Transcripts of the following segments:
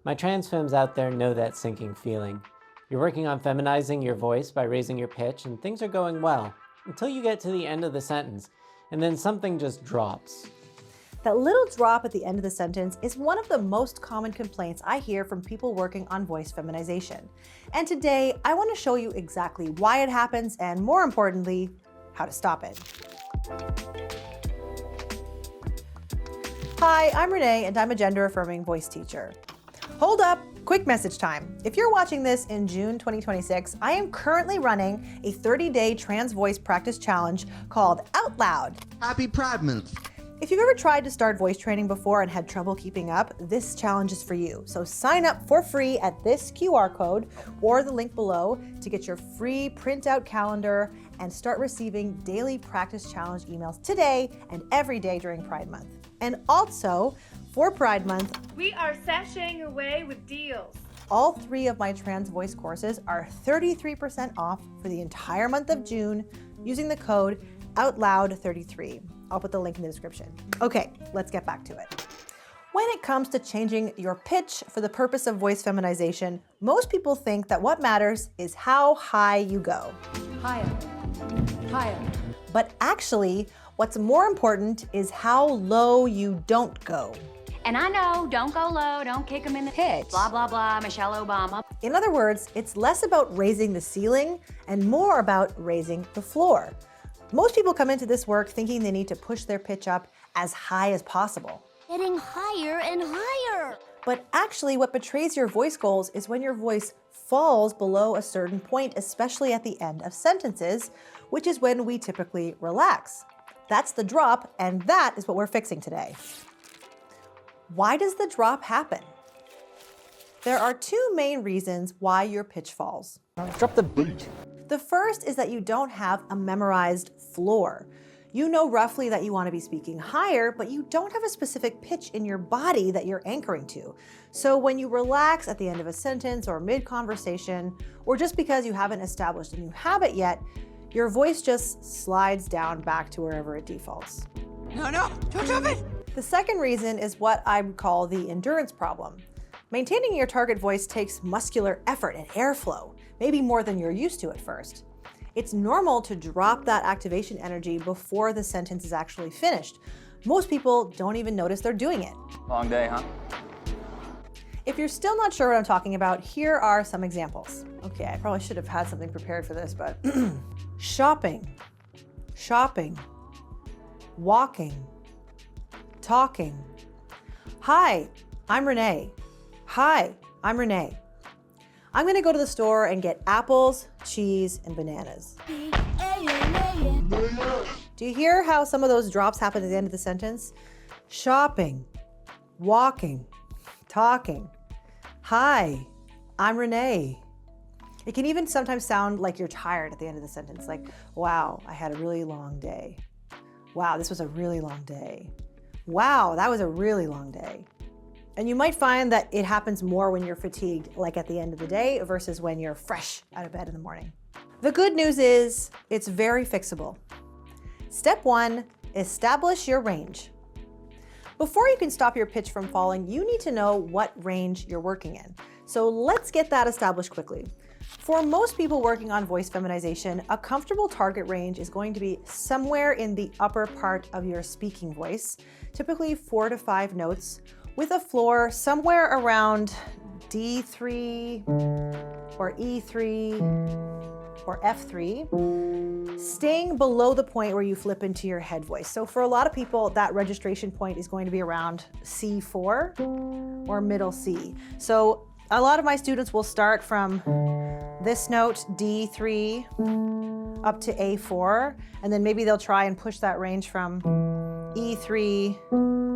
My trans femmes out there know that sinking feeling. You're working on feminizing your voice by raising your pitch, and things are going well, until you get to the end of the sentence, and then something just drops. That little drop at the end of the sentence is one of the most common complaints I hear from people working on voice feminization. And today, I want to show you exactly why it happens and, more importantly, how to stop it. Hi, I'm Renee, and I'm a gender-affirming voice teacher. Hold up, quick message time. If you're watching this in June 2026, I am currently running a 30-day trans voice practice challenge called Out Loud. Happy Pride Month. If you've ever tried to start voice training before and had trouble keeping up, this challenge is for you. So sign up for free at this QR code or the link below to get your free printout calendar and start receiving daily practice challenge emails today and every day during Pride Month. And also, for Pride Month, we are sashaying away with deals. All 3 of my trans voice courses are 33% off for the entire month of June using the code OUTLOUD33. I'll put the link in the description. Okay, let's get back to it. When it comes to changing your pitch for the purpose of voice feminization, most people think that what matters is how high you go. Higher, higher. But actually, what's more important is how low you don't go. And I know, don't go low, don't kick them in the pitch. Blah, blah, blah, Michelle Obama. In other words, it's less about raising the ceiling and more about raising the floor. Most people come into this work thinking they need to push their pitch up as high as possible. Getting higher and higher. But actually, what betrays your voice goals is when your voice falls below a certain point, especially at the end of sentences, which is when we typically relax. That's the drop, and that is what we're fixing today. Why does the drop happen? There are 2 main reasons why your pitch falls. Drop the beat. The first is that you don't have a memorized floor. You know roughly that you want to be speaking higher, but you don't have a specific pitch in your body that you're anchoring to. So when you relax at the end of a sentence or mid-conversation, or just because you haven't established a new habit yet, your voice just slides down back to wherever it defaults. No, don't drop it. The second reason is what I would call the endurance problem. Maintaining your target voice takes muscular effort and airflow, maybe more than you're used to at first. It's normal to drop that activation energy before the sentence is actually finished. Most people don't even notice they're doing it. Long day, huh? If you're still not sure what I'm talking about, here are some examples. Okay, I probably should have had something prepared for this, but shopping, walking, talking. Hi, I'm Renee. Hi, I'm Renee. I'm gonna go to the store and get apples, cheese, and bananas. Do you hear how some of those drops happen at the end of the sentence? Shopping, walking, talking. Hi, I'm Renee. It can even sometimes sound like you're tired at the end of the sentence, like, wow, I had a really long day. Wow, this was a really long day. Wow, that was a really long day. And you might find that it happens more when you're fatigued, like at the end of the day, versus when you're fresh out of bed in the morning. The good news is it's very fixable. Step 1, establish your range. Before you can stop your pitch from falling, you need to know what range you're working in. So let's get that established quickly. For most people working on voice feminization, a comfortable target range is going to be somewhere in the upper part of your speaking voice, typically 4 to 5 notes, with a floor somewhere around D3 or E3 or F3, staying below the point where you flip into your head voice. So for a lot of people, that registration point is going to be around C4 or middle C. So a lot of my students will start from this note, D3, up to A4, and then maybe they'll try and push that range from E3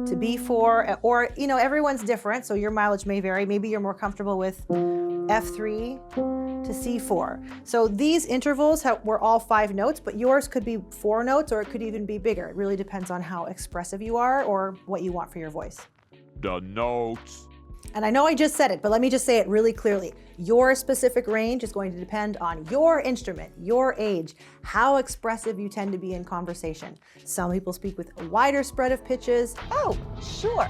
to B4, or, everyone's different, so your mileage may vary. Maybe you're more comfortable with F3 to C4. So these intervals were all 5 notes, but yours could be 4 notes, or it could even be bigger. It really depends on how expressive you are or what you want for your voice. The notes. And I know I just said it, but let me just say it really clearly. Your specific range is going to depend on your instrument, your age, how expressive you tend to be in conversation. Some people speak with a wider spread of pitches. Oh, sure.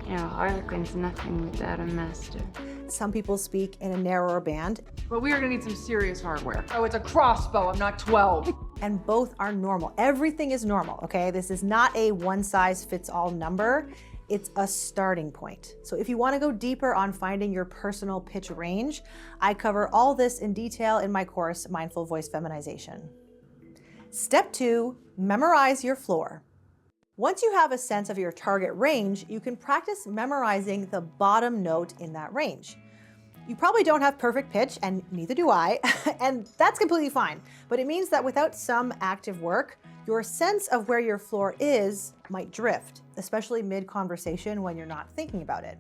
Yeah, Harlequin's nothing without a master. Some people speak in a narrower band. But we are gonna need some serious hardware. Oh, it's a crossbow, I'm not 12. And both are normal. Everything is normal, okay? This is not a one-size-fits-all number. It's a starting point. So if you want to go deeper on finding your personal pitch range, I cover all this in detail in my course, Mindful Voice Feminization. Step 2, memorize your floor. Once you have a sense of your target range, you can practice memorizing the bottom note in that range. You probably don't have perfect pitch, and neither do I, and that's completely fine. But it means that without some active work, your sense of where your floor is might drift, especially mid-conversation when you're not thinking about it.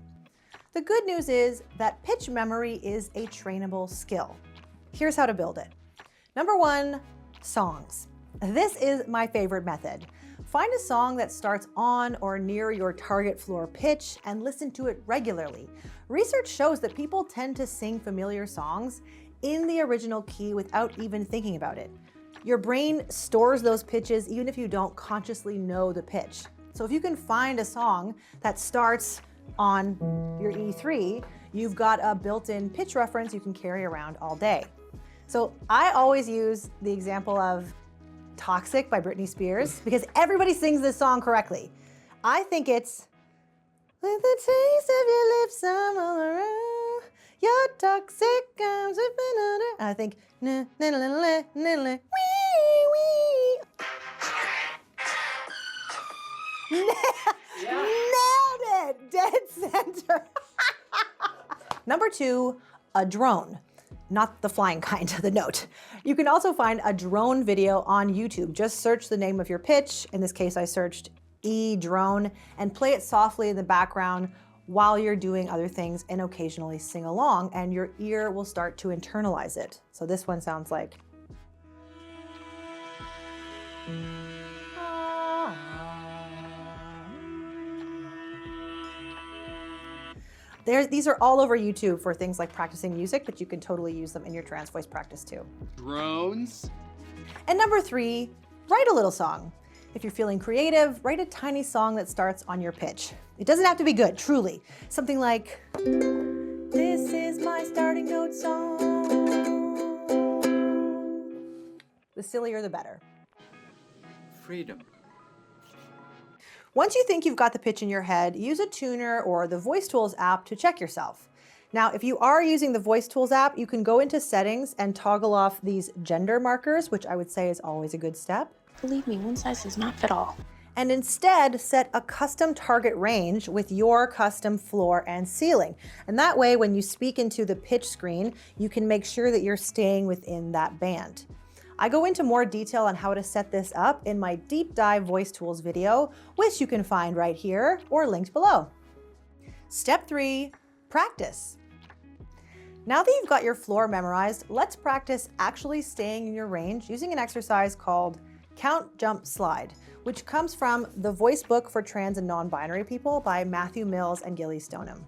The good news is that pitch memory is a trainable skill. Here's how to build it. Number 1, songs. This is my favorite method. Find a song that starts on or near your target floor pitch and listen to it regularly. Research shows that people tend to sing familiar songs in the original key without even thinking about it. Your brain stores those pitches even if you don't consciously know the pitch. So if you can find a song that starts on your E3, you've got a built-in pitch reference you can carry around all day. So I always use the example of Toxic by Britney Spears because everybody sings this song correctly. I think it's with the taste of your lips all around, your toxic arms have been under. And I think na na na na na na wee wee. Nailed it! Dead center. Number 2, a drone. Not the flying kind, the note. You can also find a drone video on YouTube. Just search the name of your pitch. In this case, I searched E-drone and play it softly in the background while you're doing other things and occasionally sing along, and your ear will start to internalize it. So this one sounds like. These are all over YouTube for things like practicing music, but you can totally use them in your trans voice practice too. Drones. And number 3, write a little song. If you're feeling creative, write a tiny song that starts on your pitch. It doesn't have to be good, truly. Something like, this is my starting note song. The sillier, the better. Freedom. Once you think you've got the pitch in your head, use a tuner or the Voice Tools app to check yourself. Now, if you are using the Voice Tools app, you can go into settings and toggle off these gender markers, which I would say is always a good step. Believe me, one size does not fit all. And instead set a custom target range with your custom floor and ceiling. And that way, when you speak into the pitch screen, you can make sure that you're staying within that band. I go into more detail on how to set this up in my deep dive Voice Tools video, which you can find right here or linked below. Step 3, practice. Now that you've got your floor memorized, let's practice actually staying in your range using an exercise called Count, Jump, Slide, which comes from The Voice Book for Trans and Non-Binary People by Matthew Mills and Gilly Stoneham.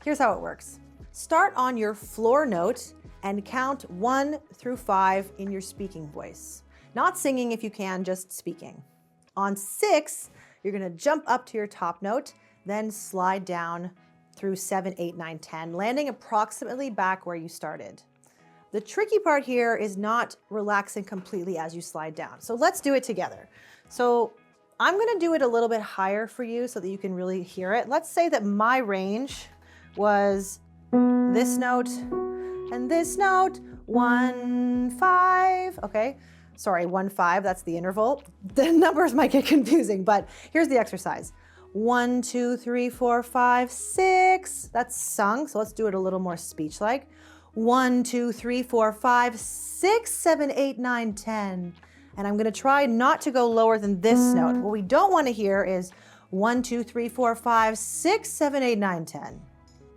Here's how it works. Start on your floor note and count 1 through 5 in your speaking voice. Not singing if you can, just speaking. On 6, you're gonna jump up to your top note, then slide down through 7, 8, 9, 10, landing approximately back where you started. The tricky part here is not relaxing completely as you slide down. So let's do it together. So I'm gonna do it a little bit higher for you so that you can really hear it. Let's say that my range was this note and this note, 1, 5, okay? Sorry, 1, 5, that's the interval. The numbers might get confusing, but here's the exercise. 1, 2, 3, 4, 5, 6, that's sung, so let's do it a little more speech-like. 1, 2, 3, 4, 5, 6, 7, 8, 9, 10. And I'm gonna try not to go lower than this note. What we don't wanna hear is 1, 2, 3, 4, 5, 6, 7, 8, 9, 10.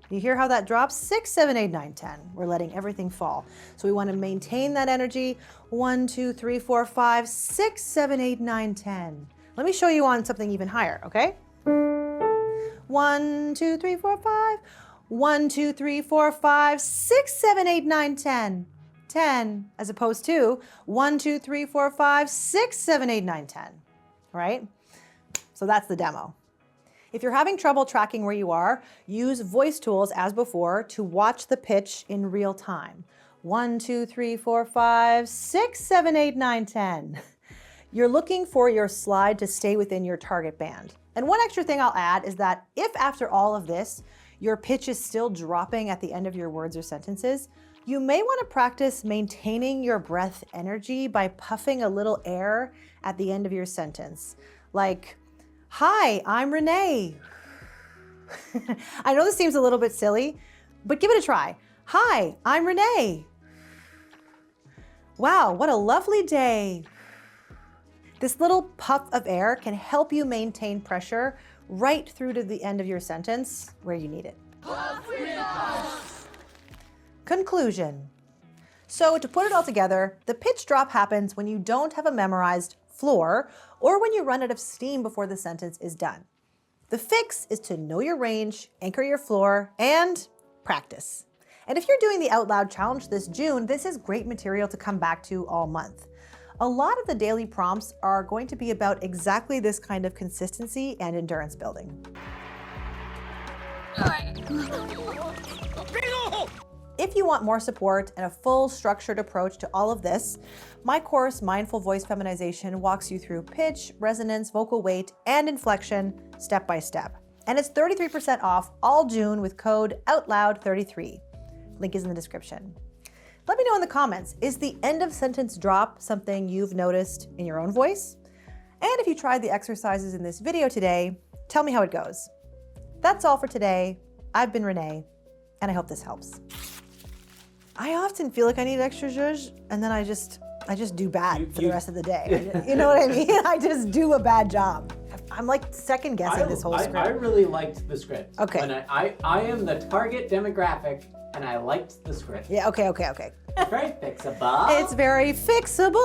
You hear how that drops? 6, 7, 8, 9, 10. We're letting everything fall. So we want to maintain that energy. 1, 2, 3, 4, 5, 6, 7, 8, 9, 10. Let me show you on something even higher, okay? 1, 2, 3, 4, 5. 1, 2, 3, 4, 5, 6, 7, 8, 9, 10. 10, as opposed to 1, 2, 3, 4, 5, 6, 7, 8, 9, 10. Right? So that's the demo. If you're having trouble tracking where you are, use voice tools as before to watch the pitch in real time. 1, 2, 3, 4, 5, 6, 7, 8, 9, 10. You're looking for your slide to stay within your target band. And one extra thing I'll add is that if after all of this, your pitch is still dropping at the end of your words or sentences, you may want to practice maintaining your breath energy by puffing a little air at the end of your sentence. Like, hi, I'm Renee. I know this seems a little bit silly, but give it a try. Hi, I'm Renee. Wow, what a lovely day. This little puff of air can help you maintain pressure right through to the end of your sentence where you need it. Conclusion. So to put it all together, the pitch drop happens when you don't have a memorized floor or when you run out of steam before the sentence is done. The fix is to know your range, anchor your floor, and practice. And if you're doing the Out Loud Challenge this June, this is great material to come back to all month. A lot of the daily prompts are going to be about exactly this kind of consistency and endurance building. If you want more support and a full structured approach to all of this, my course, Mindful Voice Feminization, walks you through pitch, resonance, vocal weight, and inflection step by step. And it's 33% off all June with code OUTLOUD33. Link is in the description. Let me know in the comments, is the end of sentence drop something you've noticed in your own voice? And if you tried the exercises in this video today, tell me how it goes. That's all for today. I've been Renee, and I hope this helps. I often feel like I need extra zhuzh, and then I just do bad for the rest of the day. You know what I mean? I just do a bad job. I'm like second guessing this whole script. I really liked the script. Okay. And I am the target demographic, and I liked the script. Yeah, okay. It's very fixable. It's very fixable.